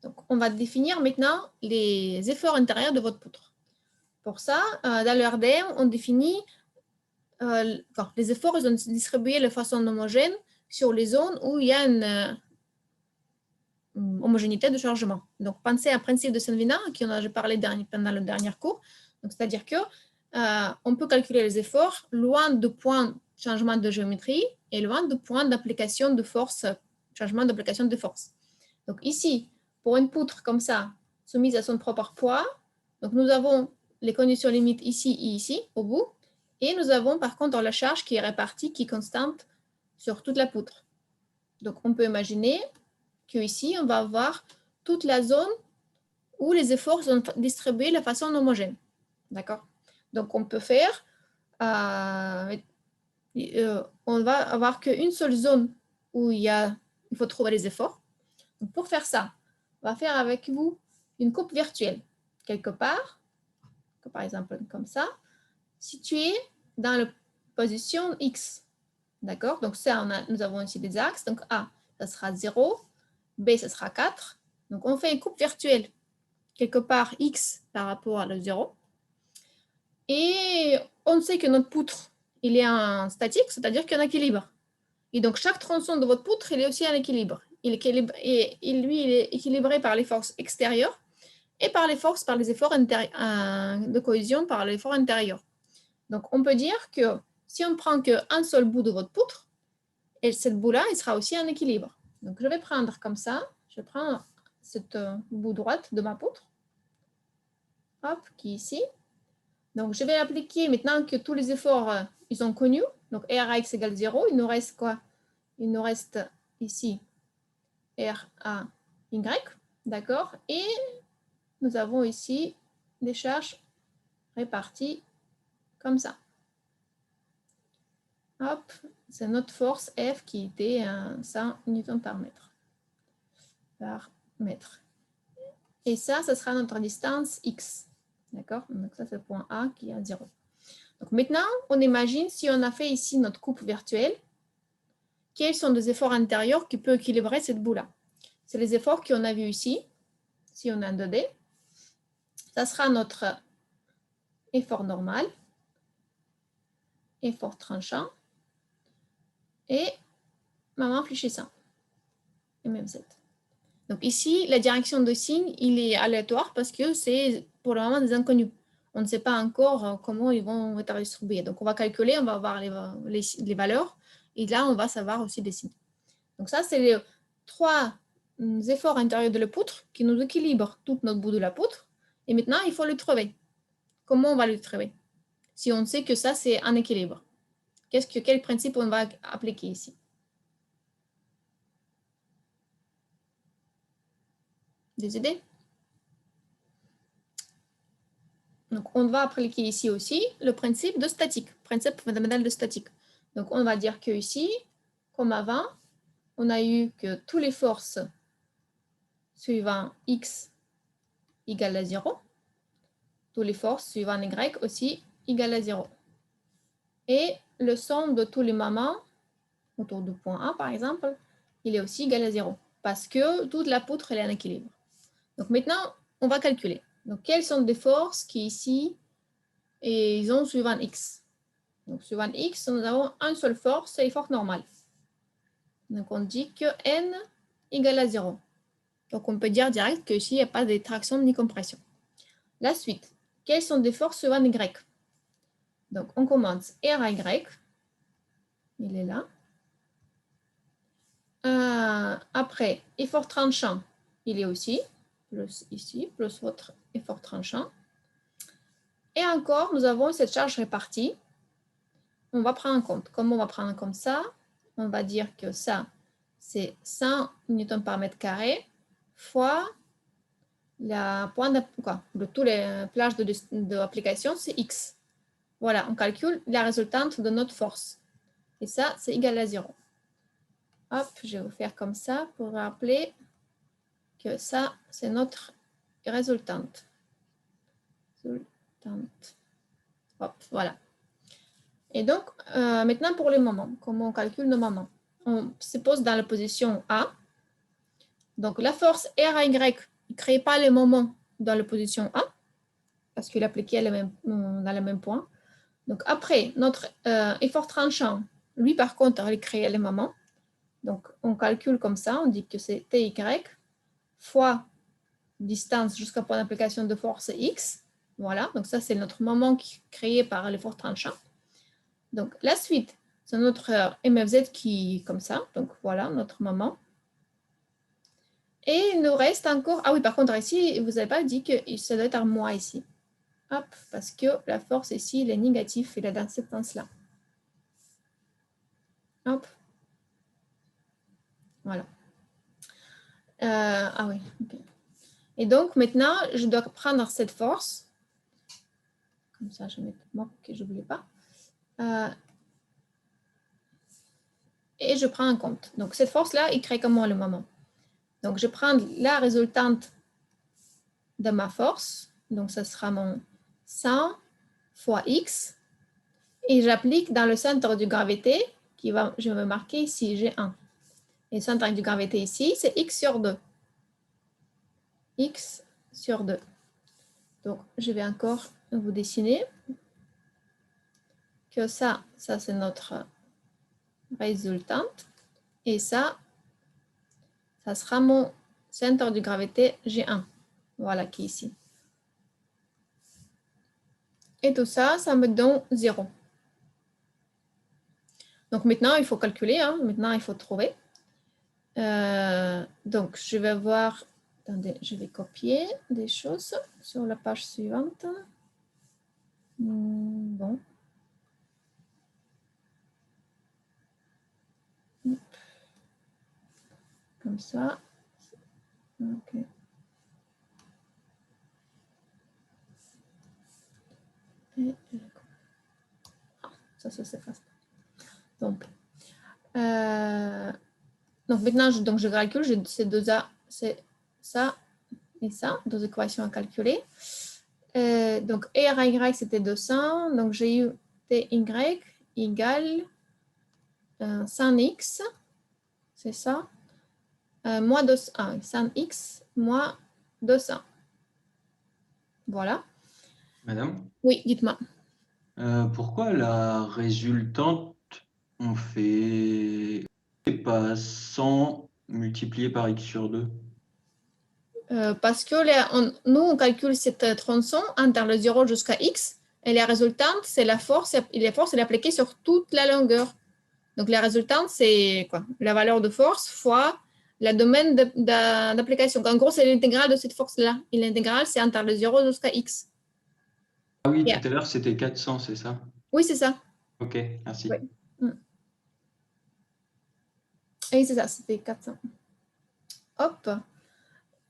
Donc, on va définir maintenant les efforts intérieurs de votre poutre. Pour ça, dans le RDM, on définit les efforts, ils sont distribués de façon homogène sur les zones où il y a une homogénéité de chargement. Donc, pensez à un principe de Saint-Venant, qui en a parlé pendant le dernier cours. C'est-à-dire qu'on peut calculer les efforts loin du point de changement de géométrie et loin du point d'application de force, changement d'application de force. Donc, ici, pour une poutre comme ça, soumise à son propre poids, donc nous avons les conditions limites ici et ici, au bout, et nous avons par contre la charge qui est répartie, qui est constante sur toute la poutre. Donc, on peut imaginer qu'ici, on va avoir toute la zone où les efforts sont distribués de façon homogène. D'accord? Donc, on peut faire, on va avoir qu'une seule zone où il faut trouver les efforts. Donc, pour faire ça, on va faire avec vous une coupe virtuelle, quelque part, par exemple comme ça, située dans la position X. D'accord? Donc, ça, nous avons ici des axes. Donc, A, ça sera 0. B, ça sera 4. Donc, on fait une coupe virtuelle, quelque part X par rapport à le 0. Et on sait que notre poutre, il est en statique, c'est-à-dire qu'il y a un équilibre. Et donc, chaque tronçon de votre poutre, il est aussi en équilibre. Il est équilibré par les forces extérieures et par les forces, par les efforts de cohésion, par l'effort intérieur. Donc, on peut dire que si on prend qu'un seul bout de votre poutre, et cette bout-là, il sera aussi en équilibre. Donc, je vais prendre comme ça, je prends cette bout droite de ma poutre, hop, qui est ici. Donc, je vais appliquer, maintenant que tous les efforts, ils sont connus, donc R à X égale 0, il nous reste quoi? Il nous reste ici R à Y, d'accord? Et nous avons ici des charges réparties comme ça. Hop, c'est notre force F qui était 100 Newton par mètre. Et ça sera notre distance X. D'accord? Donc ça, c'est le point A qui est à 0. Donc maintenant, on imagine si on a fait ici notre coupe virtuelle, quels sont les efforts intérieurs qui peuvent équilibrer cette boue-là? C'est les efforts qu'on a vus ici, si on a un 2D. Ça sera notre effort normal, effort tranchant et moment fléchissant. Et même 7. Donc ici, la direction de signe, il est aléatoire parce que c'est pour le moment des inconnus. On ne sait pas encore comment ils vont être distribués. Donc on va calculer, on va voir les valeurs et là, on va savoir aussi des signes. Donc ça, c'est les 3 efforts intérieurs de la poutre qui nous équilibrent tout notre bout de la poutre. Et maintenant, il faut le trouver. Comment on va le trouver? Si on sait que ça, c'est un équilibre. Quel principe on va appliquer ici? Des idées? Donc, on va appliquer ici aussi le principe de statique, principe fondamental de statique. Donc, on va dire que ici, comme avant, on a eu que toutes les forces suivant X égale à 0, toutes les forces suivant Y aussi égale à 0. Et le somme de tous les moments autour du point A, par exemple, il est aussi égal à 0, parce que toute la poutre elle est en équilibre. Donc maintenant, on va calculer. Donc, quelles sont les forces qui ici, et ils ont suivant X. Donc, suivant X, nous avons une seule force, c'est force normale. Donc, on dit que N égale à 0. Donc, on peut dire direct qu'ici, il n'y a pas de traction ni compression. La suite, quelles sont les forces suivant Y? Donc, on commence R à Y. Il est là. Après, effort tranchant, il est aussi, plus ici, plus votre effort tranchant. Et encore, nous avons cette charge répartie. On va prendre en compte. Comment on va prendre en compte ça? On va dire que ça, c'est 100 Newton par mètre carré fois la point de tous les plages d'application, c'est X. Voilà, on calcule la résultante de notre force. Et ça, c'est égal à 0. Hop, je vais vous faire comme ça pour rappeler que ça, c'est notre résultante. Hop, voilà. Et donc, maintenant pour les moments, comment on calcule nos moments? On se pose dans la position A. Donc, la force R à Y, ne crée pas les moments dans la position 1 parce qu'il est appliqué dans le même point. Donc, après, notre effort tranchant, lui, par contre, il crée les moments. Donc, on calcule comme ça, on dit que c'est TY fois distance jusqu'à point d'application de force X. Voilà, donc ça, c'est notre moment créé par l'effort tranchant. Donc, la suite, c'est notre MFZ qui est comme ça. Donc, voilà notre moment. Et il nous reste encore... Ah oui, par contre, ici, vous n'avez pas dit que ça doit être un moins ici. Hop, parce que la force ici, il est négatif, il est dans ce sens-là. Hop. Voilà. Ah oui, ok. Et donc, maintenant, je dois prendre cette force. Comme ça, je mets moi que je n'oublie pas. Et je prends en compte. Donc, cette force-là, il crée comment le moment? Donc, je prends la résultante de ma force. Donc, ça sera mon 100 fois X. Et j'applique dans le centre de gravité, je vais marquer ici, G1. Et le centre de gravité ici, c'est X sur 2. X sur 2. Donc, je vais encore vous dessiner que ça c'est notre résultante. Et ça sera mon centre de gravité G1. Voilà, qui est ici. Et tout ça, ça me donne 0. Donc, maintenant, il faut calculer. Hein. Maintenant, il faut trouver. Donc, je vais voir... Attendez, je vais copier des choses sur la page suivante. Bon. Comme ça. Ok. Et... Ah, ça s'efface. Donc maintenant, je calcule, j'ai ces deux A, c'est ça et ça, deux équations à calculer. Donc, RY, c'était 200. Donc, j'ai eu TY égale 100x, c'est ça, moins 200, 100x moins 200. Voilà. Madame, Oui, dites-moi. pourquoi la résultante, on fait pas 100 multiplié par x sur 2? Parce que nous, on calcule cette tronçon entre le 0 jusqu'à x, et la résultante, c'est la force, et la force, elle est appliquée sur toute la longueur. Donc, la résultante, c'est quoi? La valeur de force fois le domaine d'application. En gros, c'est l'intégrale de cette force-là. Et l'intégrale, c'est entre le 0 jusqu'à x. Ah oui, Yeah. tout à l'heure, c'était 400, c'est ça? Oui, c'est ça. Ok, merci. Oui, oui c'est ça, c'était 400. Hop.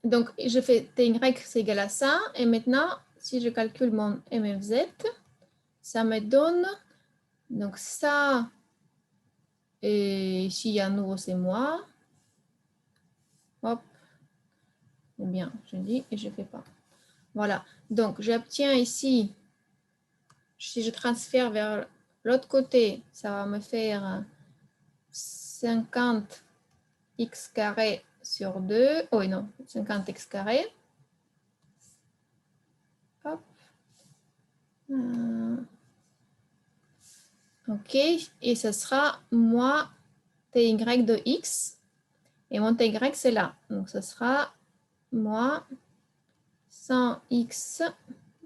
Donc, je fais TY, c'est égal à ça. Et maintenant, si je calcule mon MFZ, ça me donne, donc ça, et ici, à nouveau, c'est moi. Hop. Eh bien, je dis et je ne fais pas. Voilà. Donc, j'obtiens ici, si je transfère vers l'autre côté, ça va me faire 50 x carré sur 2. Oh non, 50 x carré. Hop. OK. Et ce sera moins ty de x. Et mon ty, c'est là. Donc, ce sera moins 100x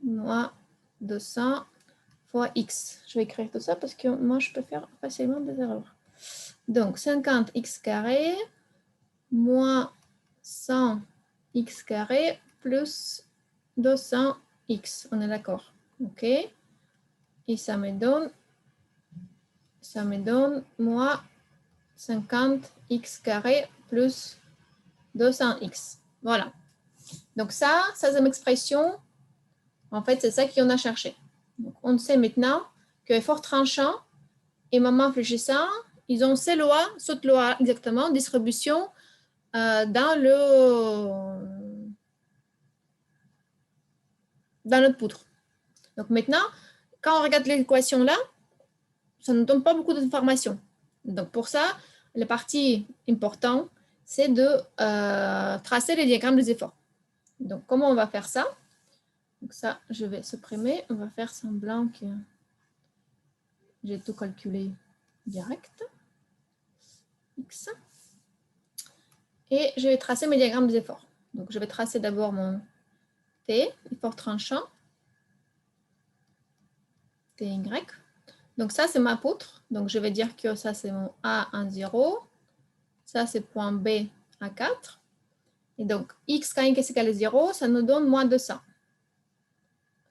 moins 200 fois x. Je vais écrire tout ça parce que moi, je peux faire facilement des erreurs. Donc, 50x carré moins 100x carré plus 200x. On est d'accord? OK. Et ça me donne moins 50x carré plus 200x. Voilà. Donc ça c'est une expression. En fait, c'est ça qu'on a cherché. Donc, on sait maintenant que effort tranchant et moment fléchissant, ils ont ces lois, cette loi exactement, distribution dans notre poutre. Donc maintenant, quand on regarde l'équation là, ça ne donne pas beaucoup d'informations. Donc pour ça, la partie importante, c'est de tracer les diagrammes des efforts. Donc, comment on va faire ça? Donc ça, je vais supprimer. On va faire semblant que j'ai tout calculé direct. X. Et je vais tracer mes diagrammes des efforts. Donc, je vais tracer d'abord mon T, effort tranchant, TY. Donc, ça, c'est ma poutre. Donc, je vais dire que ça, c'est mon A en 0. Ça, c'est point B à 4. Et donc, X quand X est égal à 0, ça nous donne moins 200.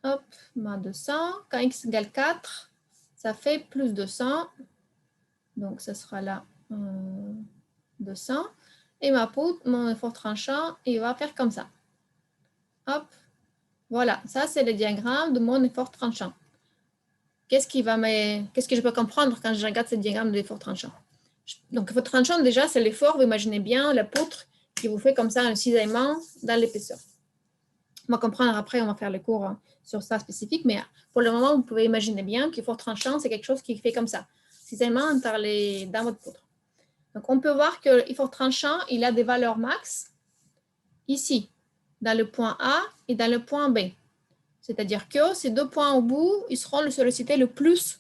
Hop, moins 200. Quand X égale 4, ça fait plus 200. Donc, ce sera là 200. Et ma poutre, mon effort tranchant, il va faire comme ça. Hop, voilà. Ça, c'est le diagramme de mon effort tranchant. Qu'est-ce que je peux comprendre quand je regarde ce diagramme de l'effort tranchant? Donc, l'effort tranchant, déjà, c'est l'effort, vous imaginez bien, la poutre qui vous fait comme ça un cisaillement dans l'épaisseur. On va comprendre après, on va faire le cours sur ça spécifique, mais pour le moment, vous pouvez imaginer bien que l'effort tranchant, c'est quelque chose qui fait comme ça, cisaillement dans votre poutre. Donc, on peut voir que l'effort tranchant, il a des valeurs max ici, dans le point A et dans le point B. C'est-à-dire que ces deux points au bout, ils seront sollicités le plus.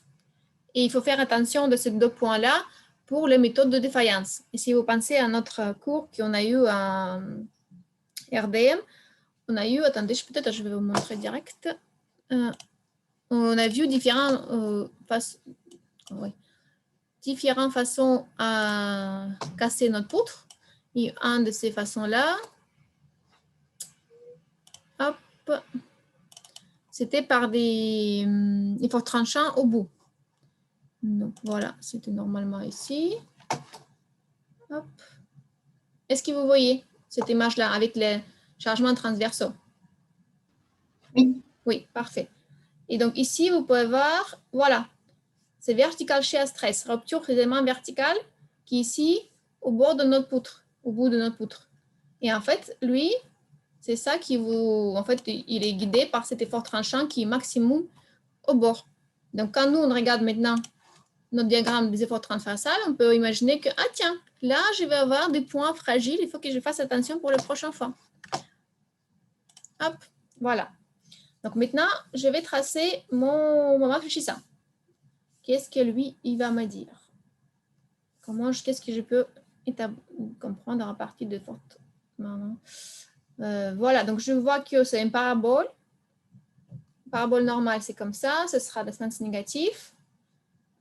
Et il faut faire attention de ces deux points-là pour les méthodes de défaillance. Et si vous pensez à notre cours qu'on a eu en RDM, on a eu, attendez, peut-être je vais vous montrer direct. On a vu différentes façons à casser notre poutre. Et une de ces façons-là, hop, c'était par des efforts tranchants au bout. Donc voilà, c'était normalement ici. Hop. Est-ce que vous voyez cette image-là avec les chargements transversaux? Oui. Oui, parfait. Et donc ici, vous pouvez voir, voilà, c'est vertical shear stress, rupture précisément verticale, qui est ici au bord de notre poutre, au bout de notre poutre. Et en fait, lui, c'est ça qui vous, en fait, il est guidé par cet effort tranchant qui est maximum au bord. Donc quand nous, on regarde maintenant notre diagramme des efforts transversales, on peut imaginer que, ah tiens, là, je vais avoir des points fragiles, il faut que je fasse attention pour la prochaine fois. Hop, voilà. Donc maintenant, je vais tracer mon réfléchissant. Qu'est-ce que lui, il va me dire? Qu'est-ce que je peux comprendre à partir de forte... voilà, donc je vois que c'est une parabole. Parabole normale, c'est comme ça. Ce sera le sens négatif.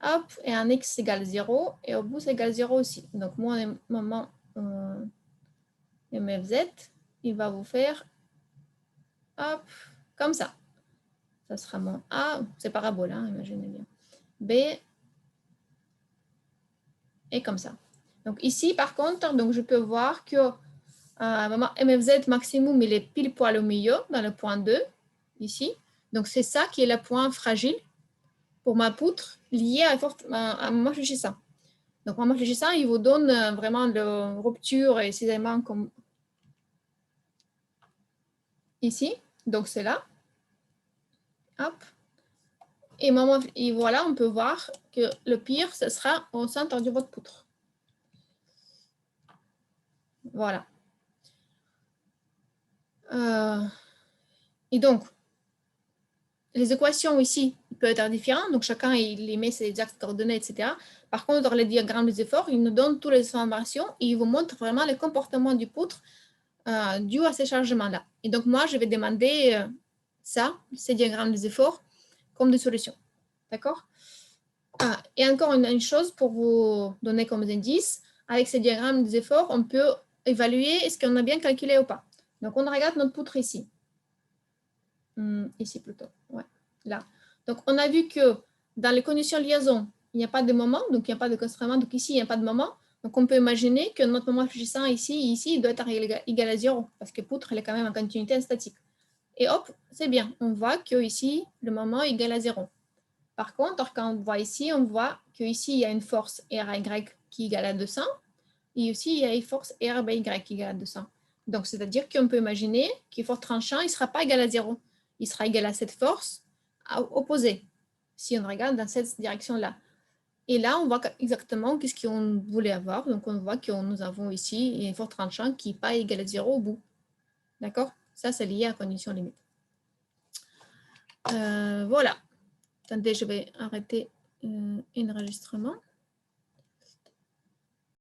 Hop, et un x égale 0. Et au bout, c'est égal 0 aussi. Donc, mon moment MFZ, il va vous faire hop, comme ça. Ça sera mon A. C'est parabole, hein, imaginez bien. B. Et comme ça. Donc, ici, par contre, donc, je peux voir que MFZ maximum, il est pile poil au milieu, dans le point 2, ici. Donc, c'est ça qui est le point fragile pour ma poutre liée à mon réfléchissant. Donc, mon réfléchissant, il vous donne vraiment la rupture et ces éléments comme ici. Donc, c'est là. Hop. Et voilà, on peut voir que le pire, ce sera au centre de votre poutre. Voilà. Et donc, les équations ici peuvent être différentes. Donc, chacun, il met ses exactes coordonnées, etc. Par contre, dans les diagrammes des efforts, il nous donne toutes les informations et il vous montre vraiment le comportement du poutre dû à ces chargements-là. Et donc, moi, je vais demander ces diagrammes des efforts, comme des solutions. D'accord? Et encore une chose pour vous donner comme indice, avec ces diagrammes des efforts, on peut évaluer est-ce qu'on a bien calculé ou pas. Donc, on regarde notre poutre ici. Ici plutôt, ouais, là. Donc, on a vu que dans les conditions de liaison, il n'y a pas de moment, donc il n'y a pas de constrainement. Donc, ici, il n'y a pas de moment. Donc, on peut imaginer que notre moment réfléchissant ici, il doit être égal à 0, parce que poutre, elle est quand même en continuité statique. Et hop, c'est bien. On voit qu'ici, le moment est égal à 0. Par contre, quand on voit ici, on voit qu'ici, il y a une force RY qui est égale à 200. Et aussi, il y a une force RBY qui est égale à 200. Donc, c'est-à-dire qu'on peut imaginer qu'un force tranchant, il ne sera pas égal à 0. Il sera égal à cette force opposée, si on regarde dans cette direction-là. Et là, on voit exactement ce qu'on voulait avoir. Donc, on voit que nous avons ici une force tranchant qui n'est pas égale à 0 au bout. D'accord? Ça, c'est lié à condition limite. Voilà. Attendez, je vais arrêter l'enregistrement.